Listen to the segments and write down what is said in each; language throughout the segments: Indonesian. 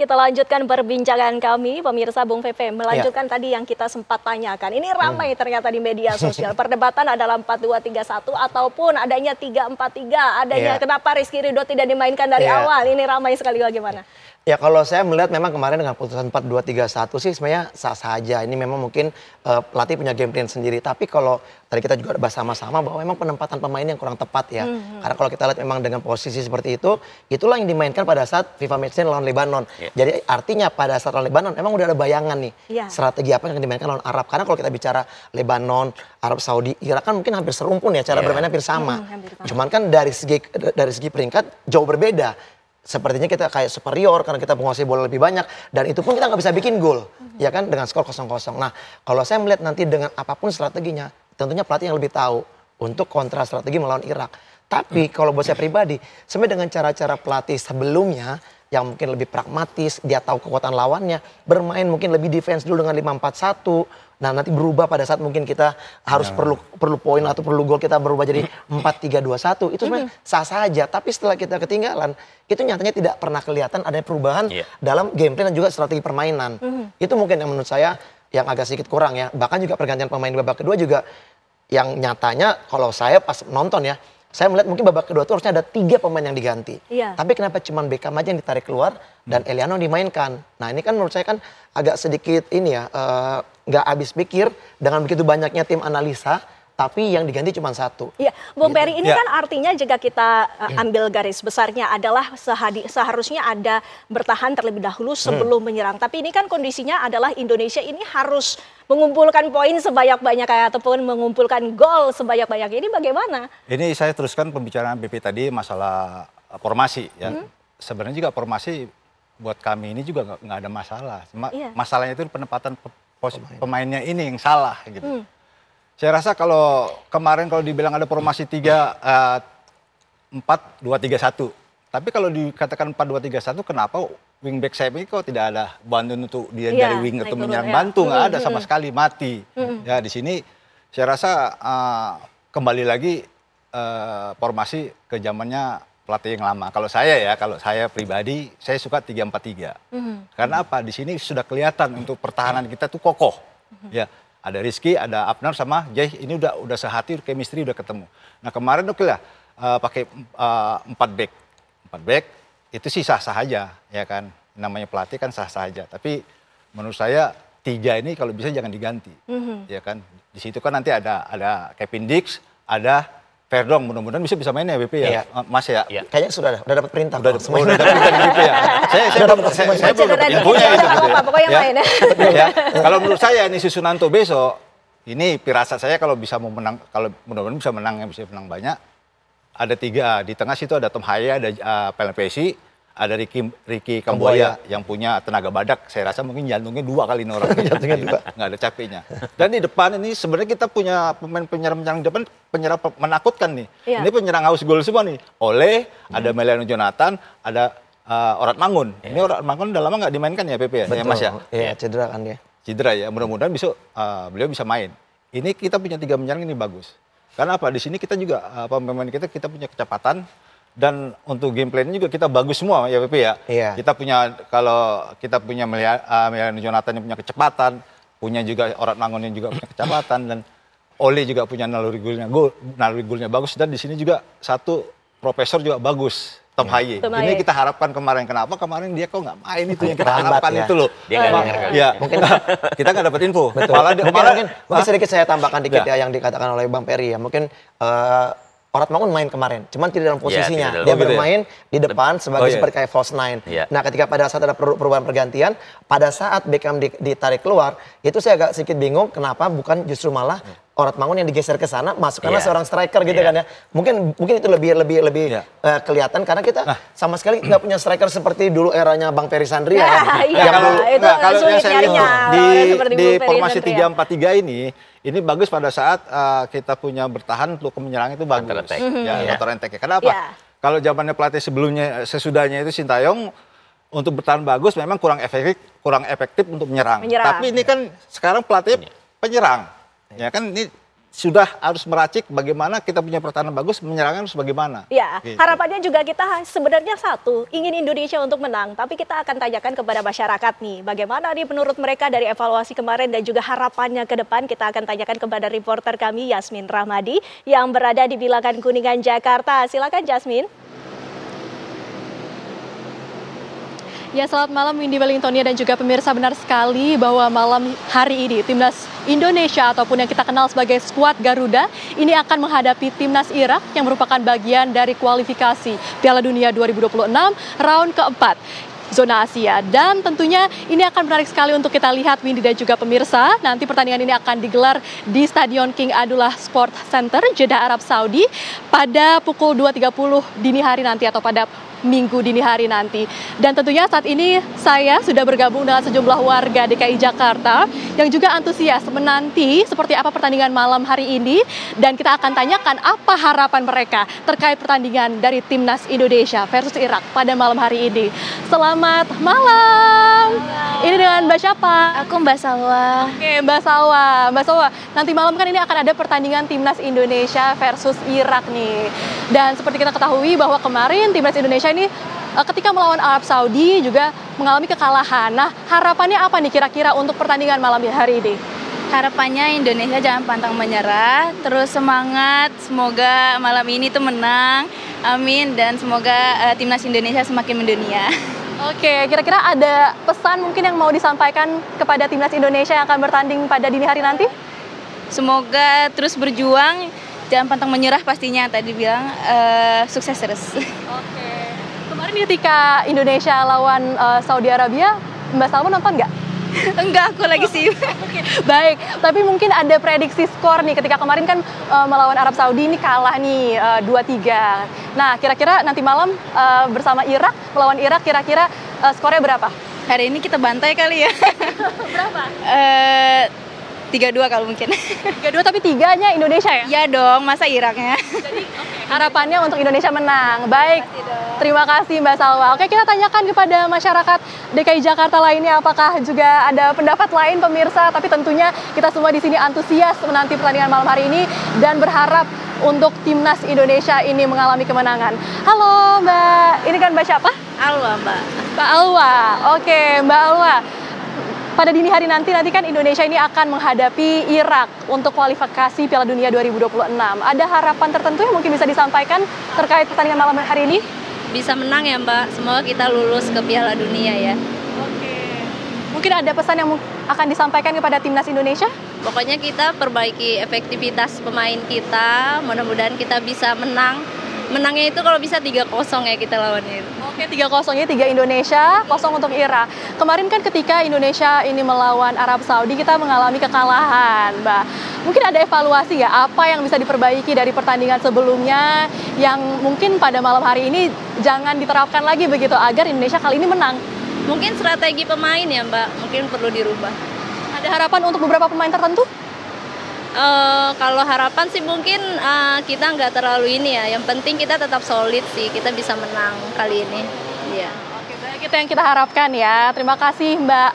Kita lanjutkan perbincangan kami, pemirsa Bung Pepe. Melanjutkan tadi yang kita sempat tanyakan. Ini ramai ternyata di media sosial. Perdebatan adalah 4-2-3-1 ataupun adanya 3-4-3. Adanya kenapa Rizky Ridho tidak dimainkan dari awal. Ini ramai sekali, bagaimana? Ya kalau saya melihat memang kemarin dengan putusan 4-2-3-1 sih sebenarnya sah-sah aja. Ini memang mungkin pelatih punya game plan sendiri. Tapi kalau tadi kita juga bahas sama-sama bahwa memang penempatan pemain yang kurang tepat ya. Karena kalau kita lihat memang dengan posisi seperti itu, itulah yang dimainkan pada saat FIFA Matchday lawan Lebanon. Jadi artinya pada saat lawan Lebanon memang udah ada bayangan nih strategi apa yang dimainkan lawan Arab. Karena kalau kita bicara Lebanon, Arab Saudi, Irak kan mungkin hampir serumpun ya, cara bermainnya hampir sama. Cuman kan dari segi peringkat jauh berbeda. Sepertinya kita kayak superior karena kita menguasai bola lebih banyak dan itu pun kita nggak bisa bikin gol ya kan dengan skor 0-0. Nah kalau saya melihat nanti dengan apapun strateginya tentunya pelatih yang lebih tahu untuk kontra strategi melawan Irak. Tapi kalau buat saya pribadi sebenarnya dengan cara-cara pelatih sebelumnya yang mungkin lebih pragmatis, dia tahu kekuatan lawannya, bermain mungkin lebih defense dulu dengan 5-4-1. Nah nanti berubah pada saat mungkin kita harus perlu poin atau perlu gol, kita berubah jadi 4-3-2-1. Itu sebenarnya sah saja. Tapi setelah kita ketinggalan, itu nyatanya tidak pernah kelihatan ada perubahan dalam game plan dan juga strategi permainan. Itu mungkin yang menurut saya yang agak sedikit kurang ya. Bahkan juga pergantian pemain babak kedua juga yang nyatanya kalau saya pas nonton ya, saya melihat mungkin babak kedua itu harusnya ada 3 pemain yang diganti. Tapi kenapa cuma Beckham aja yang ditarik keluar dan Eliano dimainkan. Nah ini kan menurut saya kan agak sedikit ini ya, nggak habis pikir dengan begitu banyaknya tim analisa. Tapi yang diganti cuma 1. Iya, Bung Peri, ini kan artinya jika kita ambil garis besarnya adalah seharusnya ada bertahan terlebih dahulu sebelum menyerang. Tapi ini kan kondisinya adalah Indonesia ini harus mengumpulkan poin sebanyak-banyaknya ataupun mengumpulkan gol sebanyak-banyaknya. Ini bagaimana? Ini saya teruskan pembicaraan BP tadi masalah formasi ya. Sebenarnya juga formasi buat kami ini juga nggak ada masalah. Cuma masalahnya itu penempatan pemainnya ini yang salah gitu. Saya rasa kalau kemarin kalau dibilang ada formasi 4-2-3-1. Tapi kalau dikatakan 4-2-3-1 kenapa wingback saya ini kok tidak ada bantu untuk dia dari wing atau menyerang bantu, nggak ada sama sekali, mati. Ya di sini saya rasa kembali lagi formasi ke zamannya pelatih yang lama. Kalau saya pribadi saya suka 3-4-3. Karena apa? Di sini sudah kelihatan untuk pertahanan kita tuh kokoh. Ya. Ada Rizky, ada Abner sama Jai, ini udah sehati, chemistry udah ketemu. Nah kemarin oke lah pakai 4 back itu sih sah-sah aja ya kan. Namanya pelatih kan sah-sah aja. Tapi menurut saya 3 ini kalau bisa jangan diganti. Ya kan. Di situ kan nanti ada Kevin Dix, ada Verdong, mudah-mudahan bisa main ya BP ya, Mas ya. Kayaknya sudah dapat perintah. Udah dapat perintah di BP ya. Saya belum dapat infonya itu. Pokoknya main ya. Kalau menurut saya ini Susunanto besok, ini firasat saya kalau bisa mau menang, kalau mudah-mudahan bisa menang banyak. Ada 3 di tengah situ ada Tom Haya, ada Pelpesi, ada Ricky Kamboya yang punya tenaga badak. Saya rasa mungkin jantungnya 2 kali ini orang. Jantungnya 2. Nggak ada capeknya. Dan di depan ini sebenarnya kita punya pemain penyerang depan, penyerang menakutkan nih. Ini penyerang haus gol semua nih. Oleh, ada Meliano Jonathan, ada Orat Mangun. Ini Orat Mangun udah lama nggak dimainkan ya PP ya? Betul. Ya Mas ya? Iya, cedera kan dia. Cedera ya, mudah-mudahan besok beliau bisa main. Ini kita punya 3 penyerang ini bagus. Karena apa? Di sini kita juga, pemain kita punya kecepatan. Dan untuk game plan juga kita bagus semua ya PP ya. Kita punya, kalau kita punya Meliano Jonathan yang punya kecepatan, punya juga Orat Mangun yang juga punya kecepatan, dan Ole juga punya naluri golnya bagus, dan di sini juga satu profesor juga bagus, Tom Haye. Ini kita harapkan kemarin. Kenapa kemarin dia kok nggak main itu yang kita harapkan itu loh. Dia mungkin kita nggak dapat info. Mungkin sedikit saya tambahkan dikit ya yang dikatakan oleh Bang Peri ya. Mungkin Orat Mangun main kemarin, cuman tidak dalam posisinya. Dia bermain di depan sebagai seperti kayak false nine. Nah ketika pada saat ada perubahan pergantian, pada saat Beckham ditarik keluar, itu saya agak sedikit bingung kenapa bukan justru malah Orat Mangun yang digeser ke sana, masukkanlah seorang striker gitu kan ya. Mungkin itu lebih kelihatan karena kita sama sekali nggak punya striker seperti dulu eranya Bang Peri Sandria. Kalau yang saya lihat di formasi 3-4-3 ini bagus pada saat kita punya bertahan untuk menyerang itu bagus. Counter attack. Kenapa? Kalau zamannya pelatih sebelumnya, sesudahnya itu Sintayong untuk bertahan bagus memang kurang efektif untuk menyerang. Tapi ini kan sekarang pelatih penyerang. Ya kan ini sudah harus meracik bagaimana kita punya pertahanan bagus, menyerang harus bagaimana. Ya, gitu. harapannya juga kita sebenarnya satu, ingin Indonesia untuk menang. Tapi kita akan tanyakan kepada masyarakat nih, bagaimana nih menurut mereka dari evaluasi kemarin dan juga harapannya ke depan. Kita akan tanyakan kepada reporter kami, Yasmin Rahmadi, yang berada di Bilangan Kuningan, Jakarta. Silakan, Yasmin. Ya, selamat malam Windy Wellingtonia dan juga pemirsa. Benar sekali bahwa malam hari ini Timnas Indonesia ataupun yang kita kenal sebagai skuad Garuda ini akan menghadapi Timnas Irak yang merupakan bagian dari kualifikasi Piala Dunia 2026 round keempat zona Asia. Dan tentunya ini akan menarik sekali untuk kita lihat, Windy dan juga pemirsa. Nanti pertandingan ini akan digelar di Stadion King Abdullah Sport Center, Jeddah, Arab Saudi pada pukul 2.30 dini hari nanti atau pada Minggu dini hari nanti. Dan tentunya saat ini saya sudah bergabung dengan sejumlah warga DKI Jakarta yang juga antusias menanti seperti apa pertandingan malam hari ini, dan kita akan tanyakan apa harapan mereka terkait pertandingan dari Timnas Indonesia versus Irak pada malam hari ini. Selamat malam. Ini dengan Mbak siapa? Aku Mbak Salwa. Oke, Mbak Salwa. Mbak Salwa, nanti malam kan ini akan ada pertandingan Timnas Indonesia versus Irak nih. Dan seperti kita ketahui bahwa kemarin Timnas Indonesia ini ketika melawan Arab Saudi juga mengalami kekalahan. Nah, harapannya apa nih kira-kira untuk pertandingan malam hari ini? Harapannya Indonesia jangan pantang menyerah, terus semangat, semoga malam ini tuh menang, amin, dan semoga Timnas Indonesia semakin mendunia. Oke, kira-kira ada pesan mungkin yang mau disampaikan kepada Timnas Indonesia yang akan bertanding pada dini hari nanti? Semoga terus berjuang, jangan pantang menyerah pastinya, tadi bilang sukses terus. Oke. Kemarin ketika Indonesia lawan Saudi Arabia, Mbak Salma nonton nggak? Enggak, aku lagi sibuk. Oke, baik. Tapi mungkin ada prediksi skor nih, ketika kemarin kan melawan Arab Saudi ini kalah nih 2-3. Nah, kira-kira nanti malam bersama Irak, melawan Irak, kira-kira skornya berapa? Hari ini kita bantai kali ya. Berapa? 3-2 kalau mungkin. 3-2 tapi 3-nya Indonesia ya? Ya dong, masa Iraknya. Jadi harapannya untuk Indonesia menang. Baik, terima kasih Mbak Salwa. Oke, kita tanyakan kepada masyarakat DKI Jakarta lainnya apakah juga ada pendapat lain pemirsa. Tapi tentunya kita semua di sini antusias menanti pertandingan malam hari ini dan berharap untuk Timnas Indonesia ini mengalami kemenangan. Halo Mbak, ini kan Mbak siapa? Alwa, Mbak. Mbak Alwa. Oke, Mbak Alwa. Pada dini hari nanti kan Indonesia ini akan menghadapi Irak untuk kualifikasi Piala Dunia 2026. Ada harapan tertentu yang mungkin bisa disampaikan terkait pertandingan malam hari ini? Bisa menang ya Mbak, semoga kita lulus ke Piala Dunia ya. Oke. Mungkin ada pesan yang akan disampaikan kepada Timnas Indonesia? Pokoknya kita perbaiki efektivitas pemain kita, mudah-mudahan kita bisa menang. Menangnya itu kalau bisa 3-0 ya kita lawannya. Oke, 3-0-nya 3 Indonesia, 0 untuk Irak. Kemarin kan ketika Indonesia ini melawan Arab Saudi, kita mengalami kekalahan, Mbak. Mungkin ada evaluasi ya, apa yang bisa diperbaiki dari pertandingan sebelumnya yang mungkin pada malam hari ini jangan diterapkan lagi begitu agar Indonesia kali ini menang? Mungkin strategi pemain ya Mbak, mungkin perlu dirubah. Ada harapan untuk beberapa pemain tertentu? Kalau harapan sih mungkin kita nggak terlalu ini ya. Yang penting kita tetap solid sih, kita bisa menang kali ini. Iya. Oke, baik, itu yang kita harapkan ya. Terima kasih Mbak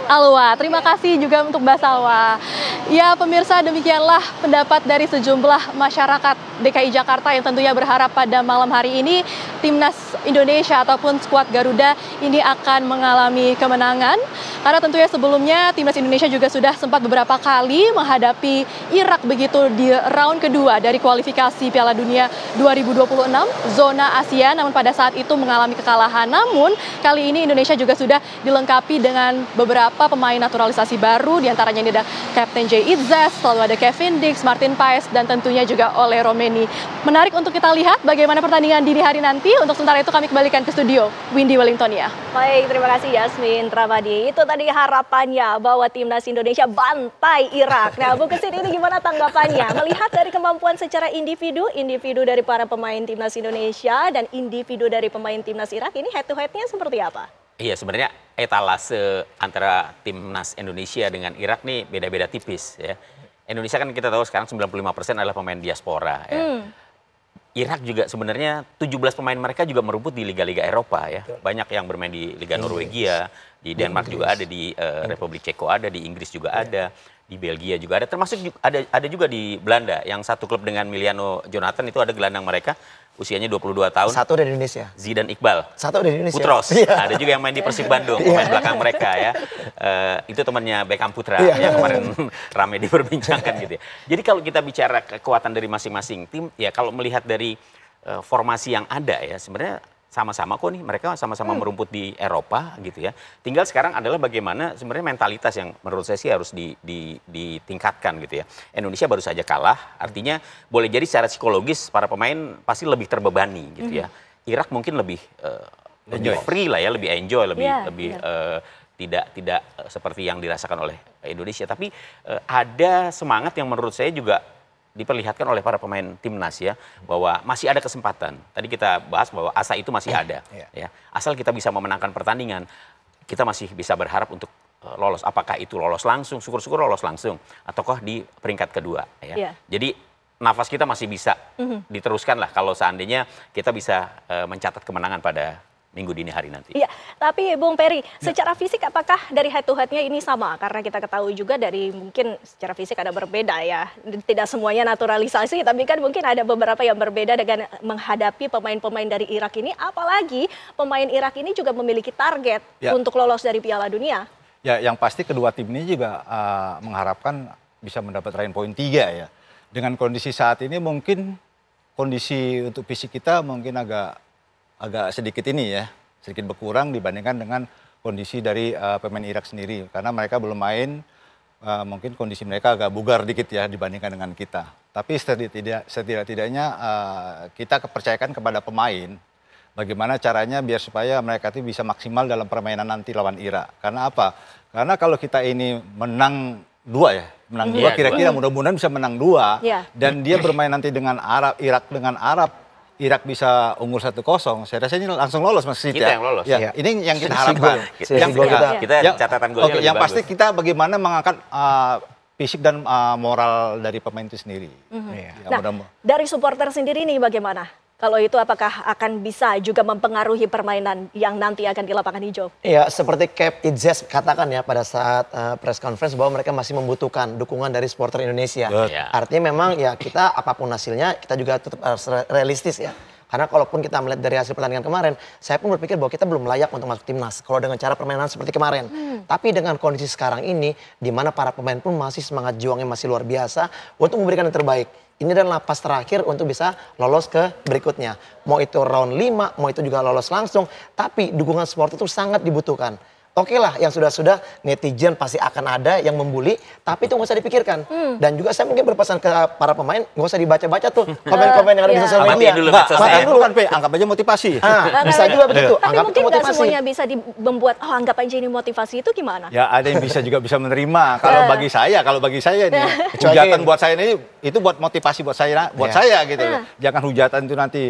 Alwa. Terima kasih juga untuk Mbak Salwa. Ya pemirsa, demikianlah pendapat dari sejumlah masyarakat DKI Jakarta yang tentunya berharap pada malam hari ini Timnas Indonesia ataupun skuad Garuda ini akan mengalami kemenangan. Karena tentunya sebelumnya Timnas Indonesia juga sudah sempat beberapa kali menghadapi Irak begitu di round kedua dari kualifikasi Piala Dunia 2026 zona Asia, namun pada saat itu mengalami kekalahan. Namun kali ini Indonesia juga sudah dilengkapi dengan beberapa pemain naturalisasi baru, diantaranya ini ada Kapten Jay Itzas, lalu ada Kevin Dix, Martin Paes, dan tentunya juga Ole Romeni. Menarik untuk kita lihat bagaimana pertandingan dini hari nanti. Untuk sementara itu kami kembalikan ke studio, Windy Wellingtonia. Baik, terima kasih Yasmin Rahmadi. Itu tadi harapannya bahwa Timnas Indonesia bantai Irak. Nah, Bu Kesit, ini gimana tanggapannya? Melihat dari kemampuan secara individu dari para pemain Timnas Indonesia dan individu dari pemain Timnas Irak, ini head to head-nya seperti apa? Iya, sebenarnya etalase antara Timnas Indonesia dengan Irak nih beda-beda tipis ya. Indonesia kan kita tahu sekarang 95% adalah pemain diaspora ya. Irak juga sebenarnya 17 pemain mereka juga merumput di liga-liga Eropa ya. Banyak yang bermain di Liga Norwegia, di Denmark juga ada, di Republik Ceko ada, di Inggris juga ada. di Belgia juga ada, termasuk ada juga di Belanda yang satu klub dengan Miliano Jonathan itu ada gelandang mereka usianya 22 tahun. Satu dari Indonesia. Zidane Iqbal. Satu dari Indonesia. Putros. Iya. Ada juga yang main di Persib Bandung, pemain belakang mereka ya. Itu temannya Beckham Putra yang kemarin ramai diperbincangkan gitu ya. Jadi kalau kita bicara kekuatan dari masing-masing tim, ya kalau melihat dari formasi yang ada ya sebenarnya sama-sama kok nih, mereka sama-sama merumput di Eropa gitu ya. Tinggal sekarang adalah bagaimana sebenarnya mentalitas yang menurut saya sih harus ditingkatkan gitu ya. Indonesia baru saja kalah, artinya boleh jadi secara psikologis para pemain pasti lebih terbebani gitu ya. Irak mungkin lebih free lah ya, lebih enjoy, lebih tidak seperti yang dirasakan oleh Indonesia. Tapi ada semangat yang menurut saya juga diperlihatkan oleh para pemain timnas ya, bahwa masih ada kesempatan. Tadi kita bahas bahwa asa itu masih ada ya. Asal kita bisa memenangkan pertandingan, kita masih bisa berharap untuk lolos. Apakah itu lolos langsung, syukur-syukur lolos langsung, ataukah di peringkat kedua ya. Jadi nafas kita masih bisa diteruskan lah kalau seandainya kita bisa mencatat kemenangan pada minggu dini hari nanti. Iya, tapi Bung Peri, secara fisik apakah dari head to head-nya ini sama? Karena kita ketahui juga dari mungkin secara fisik ada berbeda ya. Tidak semuanya naturalisasi, tapi kan mungkin ada beberapa yang berbeda dengan menghadapi pemain-pemain dari Irak ini. Apalagi pemain Irak ini juga memiliki target untuk lolos dari Piala Dunia. Ya, yang pasti kedua tim ini juga mengharapkan bisa mendapat ranking poin 3 ya. Dengan kondisi saat ini mungkin kondisi untuk fisik kita mungkin agak sedikit ini ya, sedikit berkurang dibandingkan dengan kondisi dari pemain Irak sendiri. Karena mereka belum main, mungkin kondisi mereka agak bugar dikit ya dibandingkan dengan kita. Tapi setidak-tidaknya kita kepercayakan kepada pemain, bagaimana caranya biar supaya mereka itu bisa maksimal dalam permainan nanti lawan Irak. Karena apa? Karena kalau kita ini menang 2 ya, menang 2 kira-kira mudah-mudahan bisa menang 2. Dan dia bermain nanti dengan Irak dengan Arab. Irak bisa unggul 1-0, saya rasa ini langsung lolos Mas Siti. Kita yang lolos. Ya, ini yang kita harapkan. Kita catatan golnya yang pasti kita bagaimana mengangkat fisik dan moral dari pemain itu sendiri. Dari supporter sendiri nih bagaimana? Kalau itu apakah akan bisa juga mempengaruhi permainan yang nanti akan di lapangan hijau? Ya, seperti Cap Itzes katakan ya pada saat press conference bahwa mereka masih membutuhkan dukungan dari supporter Indonesia. Artinya memang ya kita apapun hasilnya kita juga tetap harus realistis ya. Karena kalaupun kita melihat dari hasil pertandingan kemarin, saya pun berpikir bahwa kita belum layak untuk masuk timnas kalau dengan cara permainan seperti kemarin. Tapi dengan kondisi sekarang ini, di mana para pemain pun masih semangat juangnya masih luar biasa untuk memberikan yang terbaik. Ini adalah napas terakhir untuk bisa lolos ke berikutnya. Mau itu round 5, mau itu juga lolos langsung. Tapi dukungan supporter itu sangat dibutuhkan. Oke lah, yang sudah-sudah netizen pasti akan ada yang membuli, tapi itu nggak usah dipikirkan. Dan juga saya mungkin berpesan ke para pemain, nggak usah dibaca-baca tuh komen-komen yang ada di sosial media. Makan dulu kan, anggap aja motivasi. Bisa juga begitu. Tapi mungkin nggak semuanya bisa membuat, anggap aja ini motivasi, itu gimana? Ya ada yang bisa juga bisa menerima. Kalau bagi saya nih, hujatan buat saya ini, itu buat motivasi buat saya gitu. Jangan hujatan itu nanti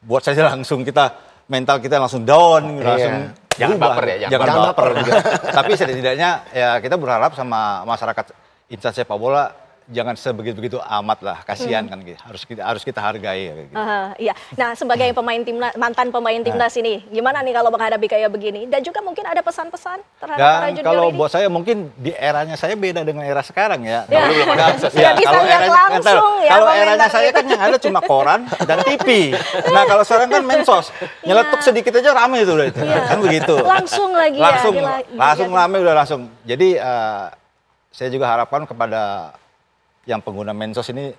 buat saya langsung mental kita langsung down, langsung jangan baper ya, jangan baper. Tapi setidaknya ya kita berharap sama masyarakat insan sepak bola jangan sebegitu-begitu amat lah, kasihan kan gitu. Harus kita hargai gitu. Iya. Nah, sebagai mantan pemain timnas ini, gimana nih kalau menghadapi kayak begini? Dan juga mungkin ada pesan-pesan terhadap para junior kalau ini? buat saya mungkin di eranya saya beda dengan era sekarang ya. Kalau eranya saya kan yang ada cuma koran dan TV. Nah, kalau sekarang kan mensos, nyeletuk sedikit aja rame itu kan begitu. Langsung lagi langsung rame udah langsung. Jadi saya juga harapkan kepada yang pengguna mensos ini,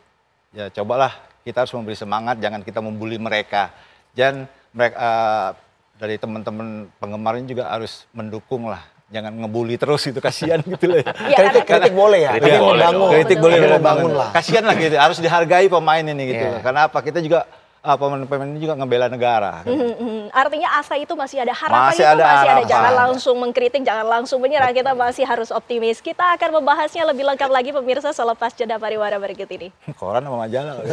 ya cobalah kita harus memberi semangat, jangan kita membuli mereka. Dan mereka dari teman-teman penggemar ini juga harus mendukung lah, jangan ngebully terus itu, kasihan gitu loh. Kritik boleh ya, kritik boleh membangun lah. Kasihan lah gitu, harus dihargai pemain ini gitu. Karena apa, kita juga pemain-pemain ini juga ngebela negara. Artinya asa itu masih ada, harapan masih ada. Jangan langsung mengkritik, jangan langsung menyerah. Kita masih harus optimis. Kita akan membahasnya lebih lengkap lagi pemirsa selepas jeda pariwara berikut ini. Koran sama majalah.